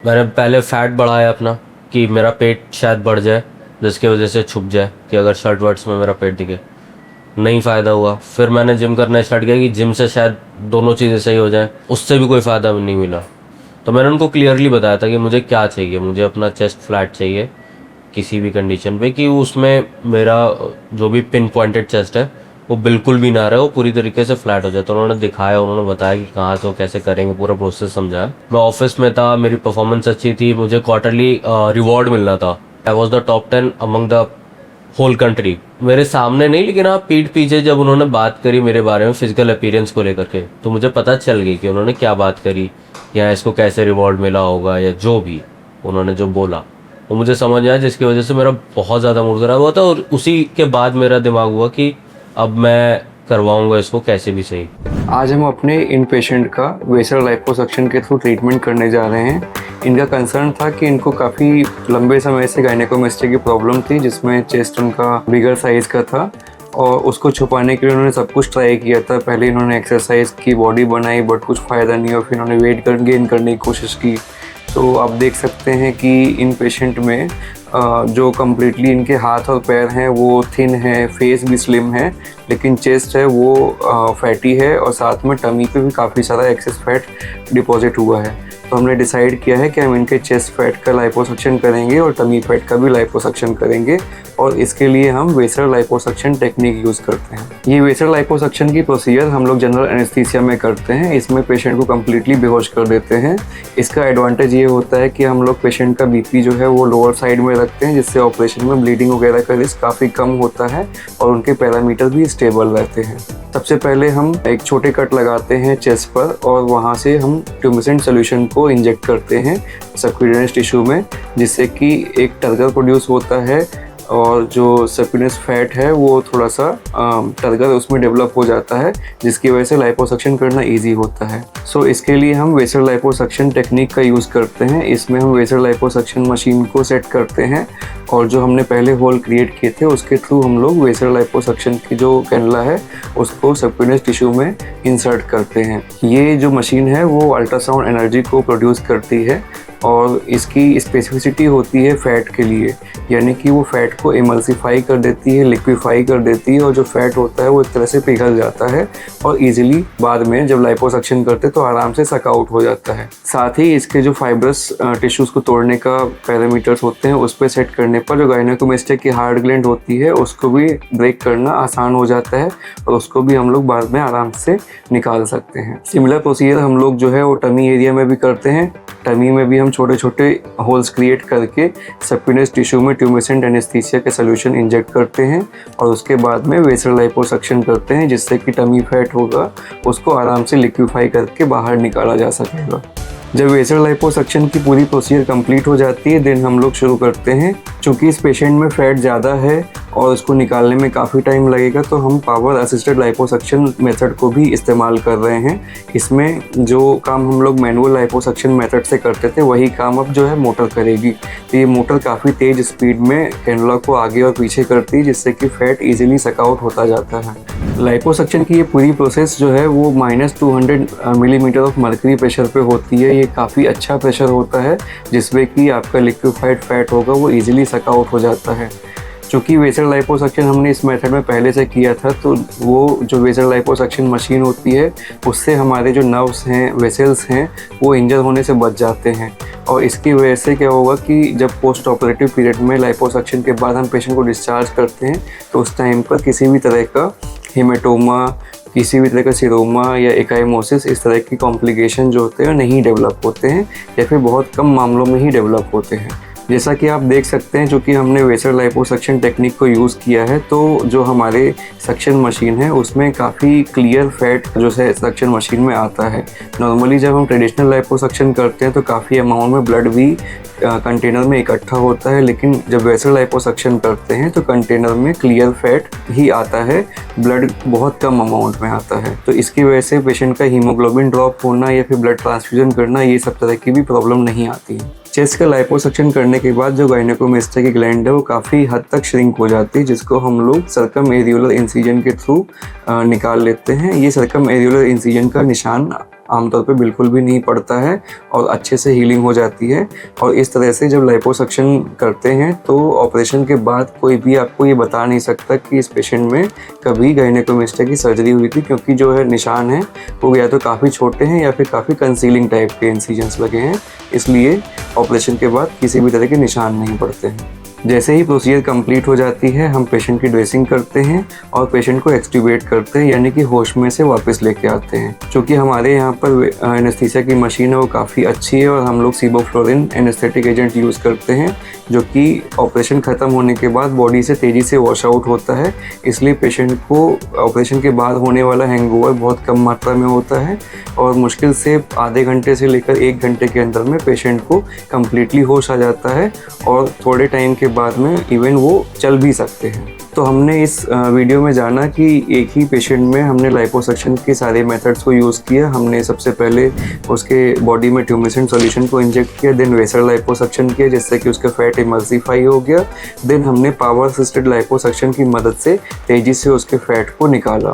मैंने पहले फैट बढ़ाया अपना कि मेरा पेट शायद बढ़ जाए, जिसकी वजह से छुप जाए कि अगर शर्ट वर्ट्स में मेरा पेट दिखे। नहीं फ़ायदा हुआ। फिर मैंने जिम करना स्टार्ट किया कि जिम से शायद दोनों चीज़ें सही हो जाएं, उससे भी कोई फ़ायदा नहीं मिला। तो मैंने उनको क्लियरली बताया था कि मुझे क्या चाहिए। मुझे अपना चेस्ट फ्लैट चाहिए किसी भी कंडीशन पे, कि उसमें मेरा जो भी पिन पॉइंटेड चेस्ट है वो बिल्कुल भी ना रहे, वो पूरी तरीके से फ्लैट हो जाए। तो उन्होंने दिखाया, उन्होंने बताया कि कहाँ तो कैसे करेंगे, पूरा प्रोसेस समझाया। मैं ऑफिस में था, मेरी परफॉर्मेंस अच्छी थी, मुझे क्वार्टरली रिवॉर्ड मिलना था। I was the top 10 among the whole country. मेरे सामने नहीं, लेकिन हाँ पीठ पीछे जब उन्होंने बात करी मेरे बारे में फिजिकल अपीयरेंस को लेकर के, तो मुझे पता चल गई कि उन्होंने क्या बात करी या इसको कैसे रिवॉर्ड मिला होगा, या जो भी उन्होंने जो बोला वो मुझे समझ आया, जिसकी वजह से मेरा बहुत ज़्यादा मूड खराब हुआ था। और उसी के बाद मेरा दिमाग हुआ कि अब मैं करवाऊंगा इसको कैसे भी सही। आज हम अपने इन पेशेंट का वेसल लाइपोसक्शन के थ्रू ट्रीटमेंट करने जा रहे हैं। इनका कंसर्न था कि इनको काफ़ी लंबे समय से गायनेकोमेस्टिया की प्रॉब्लम थी, जिसमें चेस्ट उनका बिगर साइज़ का था और उसको छुपाने के लिए उन्होंने सब कुछ ट्राई किया था। पहले इन्होंने एक्सरसाइज की, बॉडी बनाई, बट कुछ फ़ायदा नहीं हुआ। फिर इन्होंने वेट गेन करने की कोशिश की। तो आप देख सकते हैं कि इन पेशेंट में जो कम्प्लीटली इनके हाथ और पैर हैं वो थिन है, फेस भी स्लिम है, लेकिन चेस्ट है वो फैटी है और साथ में टमी पे भी काफ़ी सारा एक्सेस फैट डिपॉजिट हुआ है। तो हमने डिसाइड किया है कि हम इनके चेस्ट फैट का लाइपोसक्शन करेंगे और टमी फैट का भी लाइपोसक्शन करेंगे, और इसके लिए हम वेसल लाइपोसक्शन टेक्निक यूज़ करते हैं। ये वेसल लाइपोसक्शन की प्रोसीजर हम लोग जनरल एनेस्थीसिया में करते हैं। इसमें पेशेंट को कम्प्लीटली बेहोश कर देते हैं। इसका एडवांटेज ये होता है कि हम लोग पेशेंट का बीपी जो है वो लोअर साइड में रखते हैं, जिससे ऑपरेशन में ब्लीडिंग वगैरह का रिस्क काफ़ी कम होता है और उनके पैरामीटर भी स्टेबल रहते हैं। सबसे पहले हम एक छोटे कट लगाते हैं चेस्ट पर और वहाँ से हम ट्यूमेसेंट सोल्यूशन को इंजेक्ट करते हैं सबक्यूटेनियस टिश्यू में, जिससे कि एक टर्गर प्रोड्यूस होता है और जो सबक्यूटेनियस फैट है वो थोड़ा सा टर्गर उसमें डेवलप हो जाता है, जिसकी वजह से लाइपोसक्शन करना इजी होता है। सो इसके लिए हम वेसल लाइपोसक्शन टेक्निक का यूज़ करते हैं। इसमें हम वेसल लाइपोसक्शन मशीन को सेट करते हैं और जो हमने पहले होल क्रिएट किए थे उसके थ्रू हम लोग वेसल लाइपोसक्शन की जो कैनुला है उसको सबक्यूटेनियस टिश्यू में इंसर्ट करते हैं। ये जो मशीन है वो अल्ट्रासाउंड एनर्जी को प्रोड्यूस करती है और इसकी स्पेसिफिसिटी होती है फ़ैट के लिए, यानी कि वो फ़ैट को इमल्सिफाई कर देती है, लिक्विफाई कर देती है, और जो फ़ैट होता है वो एक तरह से पिघल जाता है और इजीली बाद में जब लाइपोसक्शन करते तो आराम से सक आउट हो जाता है। साथ ही इसके जो फाइब्रस टिश्यूज़ को तोड़ने का पैरामीटर्स होते हैं उस पर सेट करने पर जो गायनेकोमेस्टिया की हार्ड ग्लैंड होती है उसको भी ब्रेक करना आसान हो जाता है और उसको भी हम लोग बाद में आराम से निकाल सकते हैं। सिमिलर प्रोसीजर हम लोग जो है वो टमी एरिया में भी करते हैं। टमी में भी हम छोटे छोटे होल्स क्रिएट करके सबक्यूटेनियस टिश्यू में ट्यूमेसेंट एनेस्थीसिया के सोल्यूशन इंजेक्ट करते हैं और उसके बाद में वेसल लाइपोसक्शन करते हैं, जिससे कि टमी फैट होगा उसको आराम से लिक्विफाई करके बाहर निकाला जा सकेगा। जब वेसल लाइपोसक्शन की पूरी प्रोसीजर कंप्लीट हो जाती है देन हम लोग शुरू करते हैं। चूँकि इस पेशेंट में फ़ैट ज़्यादा है और उसको निकालने में काफ़ी टाइम लगेगा, तो हम पावर असिस्टेड लाइपोसक्शन मेथड को भी इस्तेमाल कर रहे हैं। इसमें जो काम हम लोग मैनुअल लाइपोसक्शन मेथड से करते थे वही काम अब जो है मोटर करेगी। तो ये मोटर काफ़ी तेज़ स्पीड में कैनुला को आगे और पीछे करती है, जिससे कि फ़ैट ईजिली सकआउट होता जाता है। लाइपोसक्शन की ये पूरी प्रोसेस जो है वो -200 मिलीमीटर ऑफ मर्करी प्रेशर पे होती है। ये काफ़ी अच्छा प्रेशर होता है जिसमें कि आपका लिक्विफाइड फैट होगा वो ईजिली सकआउट हो जाता है। चूँकि वेसल लाइपोसक्शन हमने इस मेथड में पहले से किया था, तो वो जो वेसल लाइपोसक्शन मशीन होती है उससे हमारे जो नर्व्स हैं, वेसल्स हैं, वो इंजर होने से बच जाते हैं। और इसकी वजह से क्या होगा कि जब पोस्ट ऑपरेटिव पीरियड में लाइपोसक्शन के बाद हम पेशेंट को डिस्चार्ज करते हैं तो उस टाइम पर किसी भी तरह का हेमेटोमा, किसी भी तरह का सिरोमा या एकाइमोसिस, इस तरह की कॉम्प्लिकेशन जो होते हैं नहीं डेवलप होते हैं या फिर बहुत कम मामलों में ही डेवलप होते हैं। जैसा कि आप देख सकते हैं, चूँकि हमने वेसल लाइपोसक्शन टेक्निक को यूज़ किया है तो जो हमारे सक्शन मशीन है उसमें काफ़ी क्लियर फैट जो है सक्शन मशीन में आता है। नॉर्मली जब हम ट्रेडिशनल लाइपोसक्शन करते हैं तो काफ़ी अमाउंट में ब्लड भी कंटेनर में इकट्ठा होता है, लेकिन जब वेसल लाइपोसक्शन करते हैं तो कंटेनर में क्लियर फैट ही आता है, ब्लड बहुत कम अमाउंट में आता है। तो इसकी वजह से पेशेंट का हीमोग्लोबिन ड्रॉप होना या फिर ब्लड ट्रांसफ्यूजन करना ये सब तरह की भी प्रॉब्लम नहीं आती है। चेस्ट का लाइपोसक्शन करने के बाद जो गायनेकोमेस्टिया की ग्लैंड है वो काफ़ी हद तक श्रिंक हो जाती है, जिसको हम लोग सर्कम एरियोलर इंसिजन के थ्रू निकाल लेते हैं। ये सर्कम एरियोलर इंसिजन का निशान आमतौर पे बिल्कुल भी नहीं पड़ता है और अच्छे से हीलिंग हो जाती है। और इस तरह से जब लाइपोसक्शन करते हैं तो ऑपरेशन के बाद कोई भी आपको ये बता नहीं सकता कि इस पेशेंट में कभी गायनेकोमेस्टिया की सर्जरी हुई थी, क्योंकि जो है निशान है वो या तो काफ़ी छोटे हैं या फिर काफ़ी कंसीलिंग टाइप के इंसिजन्स लगे हैं, इसलिए ऑपरेशन के बाद किसी भी तरह के निशान नहीं पड़ते हैं। जैसे ही प्रोसीजर कंप्लीट हो जाती है हम पेशेंट की ड्रेसिंग करते हैं और पेशेंट को एक्सट्यूबेट करते हैं, यानी कि होश में से वापस लेके आते हैं। क्योंकि हमारे यहाँ पर एनेस्थीसिया की मशीन है वो काफ़ी अच्छी है और हम लोग सिबोफ्लोरिन एनेस्थेटिक एजेंट यूज़ करते हैं, जो कि ऑपरेशन ख़त्म होने के बाद बॉडी से तेज़ी से वॉश आउट होता है। इसलिए पेशेंट को ऑपरेशन के बाद होने वाला हैंगओवर बहुत कम मात्रा में होता है और मुश्किल से आधे घंटे से लेकर 1 घंटे के अंदर में पेशेंट को कम्प्लीटली होश आ जाता है और थोड़े टाइम के बाद में इवन वो चल भी सकते हैं। तो हमने इस वीडियो में जाना कि एक ही पेशेंट में हमने लाइपोसक्शन के सारे मेथड्स को यूज़ किया। हमने सबसे पहले उसके बॉडी में ट्यूमेसेंट सॉल्यूशन को इंजेक्ट किया, देन वेसल लाइपोसक्शन किया जिससे कि उसका फैट इमल्सिफाई हो गया, देन हमने पावर असिस्टेड लाइपोसक्शन की मदद से तेज़ी से उसके फैट को निकाला।